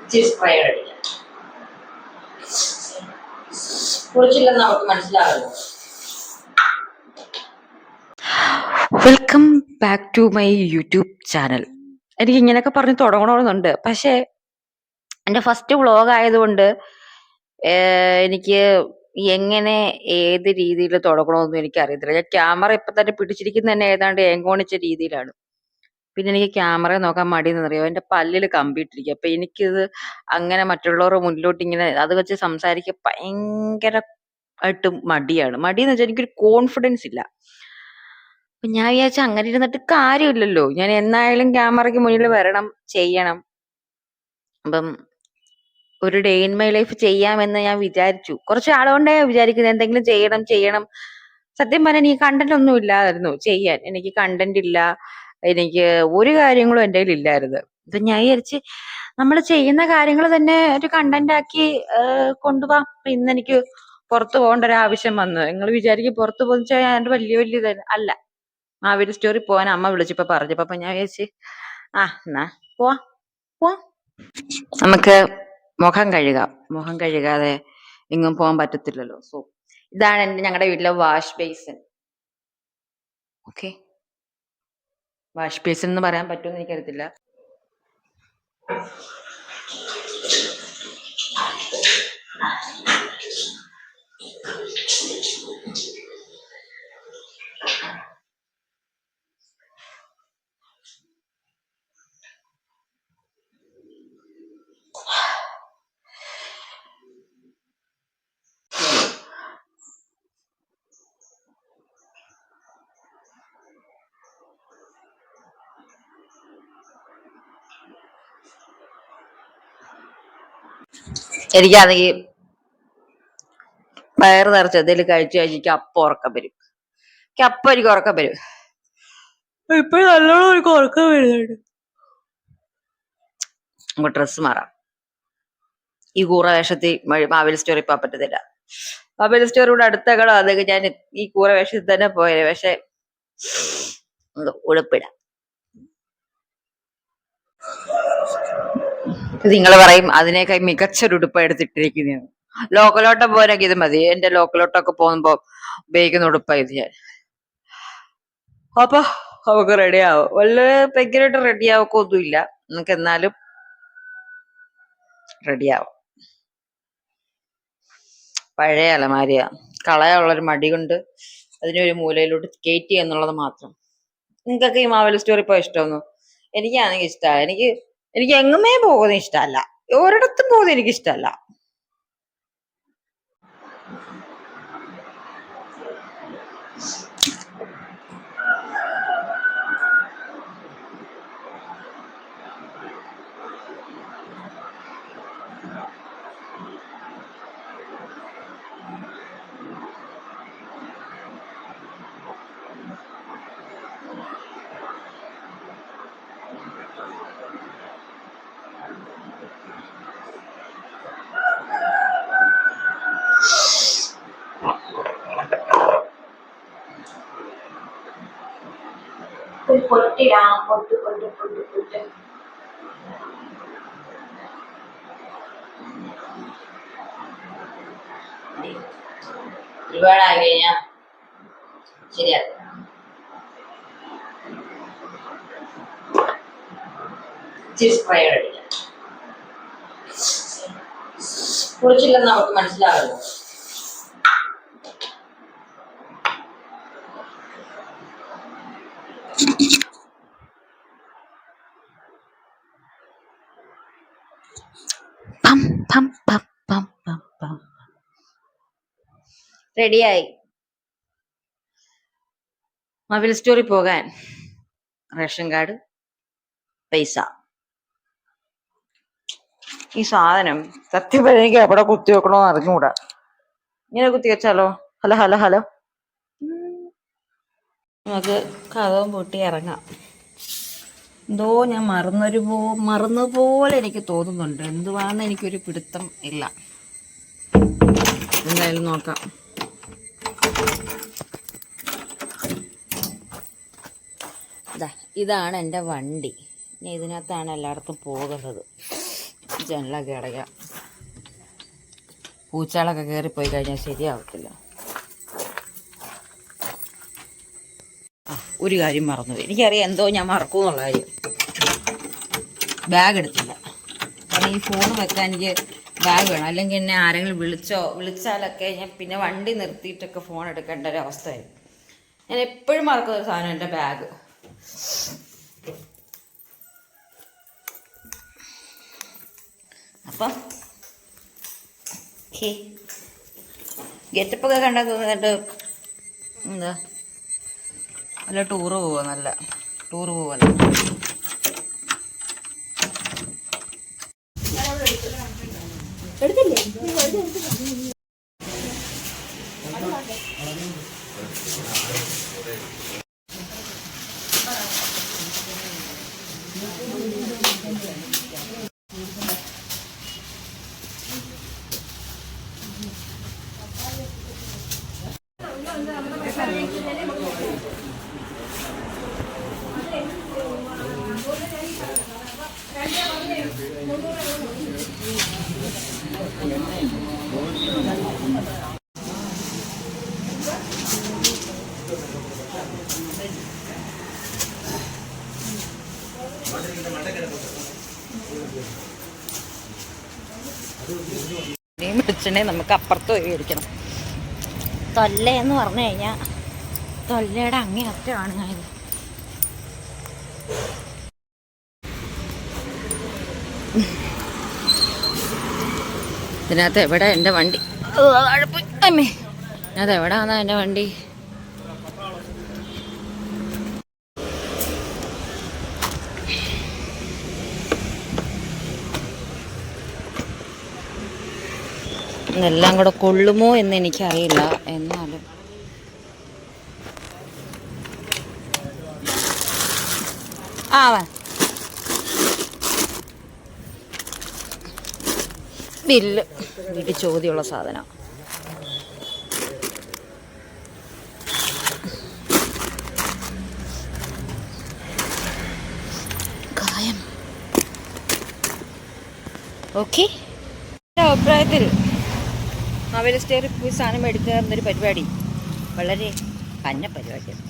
ഇച്ചിരി സ്പ്രേ അടിക്കാം. കുളിച്ചില്ലെന്ന് നമുക്ക് മനസ്സിലാവല്ലോ. Welcome back to my YouTube channel. എനിക്ക് ഇങ്ങനെയൊക്കെ പറഞ്ഞ് തുടങ്ങണമെന്നുണ്ട്, പക്ഷേ എൻ്റെ ഫസ്റ്റ് വ്ളോഗ് ആയതുകൊണ്ട് എനിക്ക് എങ്ങനെ ഏത് രീതിയിൽ തുടങ്ങണമെന്നൊന്നും എനിക്കറിയത്തില്ല. ഞാൻ ക്യാമറ ഇപ്പം തന്നെ പിടിച്ചിരിക്കുന്ന തന്നെ ഏതാണ്ട് ഏങ്കോണിച്ച രീതിയിലാണ്. പിന്നെ എനിക്ക് ക്യാമറ നോക്കാൻ മടിയെന്നറിയോ, എൻ്റെ പല്ലിൽ കമ്പിയിട്ടിരിക്കുക. അപ്പം എനിക്കിത് അങ്ങനെ മറ്റുള്ളവരുടെ മുന്നിലോട്ട് ഇങ്ങനെ അത് വെച്ച് സംസാരിക്കുക ഭയങ്കരമായിട്ട് മടിയാണ്. മടിയെന്ന് വെച്ചാൽ എനിക്കൊരു കോൺഫിഡൻസ് ഇല്ല. അപ്പം ഞാൻ വിചാരിച്ച അങ്ങനെ ഇരുന്നിട്ട് കാര്യമില്ലല്ലോ, ഞാൻ എന്നായാലും ക്യാമറയ്ക്ക് മുന്നിൽ വരണം, ചെയ്യണം. അപ്പം ഒരു ഡേ ഇൻ മൈ ലൈഫ് ചെയ്യാമെന്ന് ഞാൻ വിചാരിച്ചു. കുറച്ച് ആളുകൊണ്ടേ വിചാരിക്കുന്നത് എന്തെങ്കിലും ചെയ്യണം ചെയ്യണം. സത്യം പറഞ്ഞാൽ എനിക്ക് കണ്ടന്റ് ഒന്നും ഇല്ലായിരുന്നു ചെയ്യാൻ. എനിക്ക് കണ്ടന്റ് ഇല്ല, എനിക്ക് ഒരു കാര്യങ്ങളും എൻ്റെ കയ്യിൽ ഇല്ലായിരുന്നു. അപ്പൊ ഞാൻ വിചാരിച്ച് നമ്മൾ ചെയ്യുന്ന കാര്യങ്ങൾ തന്നെ ഒരു കണ്ടന്റ് ആക്കി കൊണ്ടുപോകാം. അപ്പൊ ഇന്ന് എനിക്ക് പുറത്തു പോകേണ്ട ഒരു ആവശ്യം വന്നു. നിങ്ങൾ വിചാരിക്കും പുറത്തു പോകുന്ന വെച്ചാൽ എൻ്റെ വലിയ ഇത് അല്ല. മാവേലി സ്റ്റോറി പോകാൻ അമ്മ വിളിച്ചപ്പോ പറഞ്ഞപ്പോ അപ്പൊ ഞാൻ വിചാരിച്ച് എന്നാ പോവാ പോവാ. നമുക്ക് മുഖം കഴുകാം. മുഖം കഴുകാതെ എങ്ങും പോകാൻ പറ്റത്തില്ലല്ലോ. സോ ഇതാണ് ഞങ്ങളുടെ വീട്ടിലെ wash basin. Okay, wash basin എന്ന് പറയാൻ പറ്റുമെന്ന് എനിക്കറിയത്തില്ല. എനിക്കാണെങ്കിൽ വയറ് നിറച്ച് എന്തെങ്കിലും കഴിച്ചു കഴിഞ്ഞിട്ട് അപ്പം ഉറക്കം വരും. എനിക്ക് ഉറക്കം വരും. ഇപ്പൊ നല്ലോണം എനിക്ക് ഉറക്കം വരുന്നുണ്ട്. നമുക്ക് ഡ്രസ്സ് മാറാം. ഈ കൂറ വേഷത്തിൽ മാവേലി സ്റ്റോറി പോകാൻ പറ്റത്തില്ല. മാവേലി സ്റ്റോറിയുടെ അടുത്ത കട അതൊക്കെ ഞാൻ ഈ കൂറ വേഷത്തിൽ തന്നെ പോയത്. പക്ഷെ ഉടുപ്പിടാം. നിങ്ങൾ പറയും അതിനേക്കാൾ മികച്ചൊരു ഉടുപ്പ് എടുത്തിട്ടിരിക്കുന്നതാണ്. ലോക്കലോട്ടം പോരൊക്കെ ഇത് മതി. എന്റെ ലോക്കലോട്ടൊക്കെ പോകുമ്പോ ഉപയോഗിക്കുന്ന ഉടുപ്പായത് ഞാൻ. അപ്പൊ നമുക്ക് റെഡിയാവും. വളരെ ഭയങ്കരമായിട്ട് റെഡിയാവൊക്കെ ഒന്നുമില്ല, നമുക്ക് എന്നാലും റെഡിയാവും. പഴയ അലമാരിയ കളയാനുള്ളൊരു മടി കൊണ്ട് അതിനൊരു മൂലയിലോട്ട് കയറ്റി എന്നുള്ളത് മാത്രം. നിങ്ങൾക്കൊക്കെ ഈ മാവേലി സ്റ്റോറി പോയി ഇഷ്ടമൊന്നും? എനിക്കാണെങ്കിൽ ഇഷ്ടമല്ല. എനിക്ക് എങ്ങുമേ പോകുന്നത് ഇഷ്ടമല്ല. ഒരിടത്തും പോകുന്നത് എനിക്ക് ഇഷ്ടമല്ല. പൊട്ടിടാം. പൊട്ട് പൊട്ട് പൊട്ട് പൊട്ട്. ഒരുപാടായി കഴിഞ്ഞാ ശരിയാ. ഇച്ചിരി സ്പ്രേ അടിക്കാം. കുളിച്ചില്ലെന്ന് നമുക്ക് മനസ്സിലാവല്ലോ. റെഡിയായി. മാവേലി സ്റ്റോറി പോകാൻ റേഷൻ കാർഡ്, പൈസ. ഈ സാധനം സത്യം പറഞ്ഞാൽ എനിക്ക് എവിടെ കുത്തി വെക്കണോന്ന് അറിഞ്ഞുകൂടാ. ഇങ്ങനെ കുത്തി വെച്ചാലോ? Hello hello hello. നമുക്ക് കഥവും പൊട്ടി ഇറങ്ങാം. എന്തോ ഞാൻ മറന്ന പോലെ എനിക്ക് തോന്നുന്നുണ്ട്. എന്തുവാന്ന് എനിക്കൊരു പിടുത്തം ഇല്ല. എന്തായാലും നോക്കാം. ഇതാണ് എൻ്റെ വണ്ടി. ഇനി ഇതിനകത്താണ് എല്ലായിടത്തും പോകുന്നത്. ജനലൊക്കെ അടയ്ക്കാം. പൂച്ചകളൊക്കെ കയറിപ്പോയി കഴിഞ്ഞാൽ ശരിയാവത്തില്ല. ഒരു കാര്യം മറന്നുപോയി. എനിക്കറിയാം എന്തോ ഞാൻ മറക്കുമെന്നുള്ള കാര്യം. ബാഗ് എടുത്തില്ല. കാരണം ഈ ഫോൺ വെക്കാൻ എനിക്ക് ബാഗ് വേണം. അല്ലെങ്കിൽ എന്നെ ആരെങ്കിലും വിളിച്ചാലൊക്കെ ഞാൻ പിന്നെ വണ്ടി നിർത്തിയിട്ടൊക്കെ ഫോൺ എടുക്കേണ്ട ഒരു അവസ്ഥയായി. ഞാൻ എപ്പോഴും മറക്കുന്ന ഒരു സാധനം എൻ്റെ ബാഗ്. അപ്പം ഗെറ്റപ്പൊക്കെ കണ്ടാൽ തോന്നിയിട്ട് എന്താ നല്ല ടൂറ് പോവുക. നല്ല ടൂറ് പോവല്ല. മീൻ പിടിച്ചിട്ടുണ്ടെങ്കിൽ നമുക്ക് അപ്പുറത്ത് പോയി മേടിക്കണം. തൊല്ലയെന്ന് പറഞ്ഞു കഴിഞ്ഞാൽ തൊല്ലയുടെ അങ്ങേയറ്റമാണ് ഞാനിത്. ഇതിനകത്ത് എവിടെ എൻ്റെ വണ്ടി? അമ്മേ, അത് എവിടെയാണെന്നാ എൻ്റെ വണ്ടി? എല്ലാം കൂടെ കൊള്ളുമോ എന്ന് എനിക്കറിയില്ല. എന്നാലും ബില്ല് വീട്ടിൽ ചോദ്യമുള്ള സാധനം. കായം. ഓക്കെ, അഭിപ്രായത്തിൽ മാവേലി സ്റ്റോറിൽ പോയി സാധനം മേടിക്കുക എന്നൊരു പരിപാടി വളരെ പന്ന പരിപാടിയാണ്.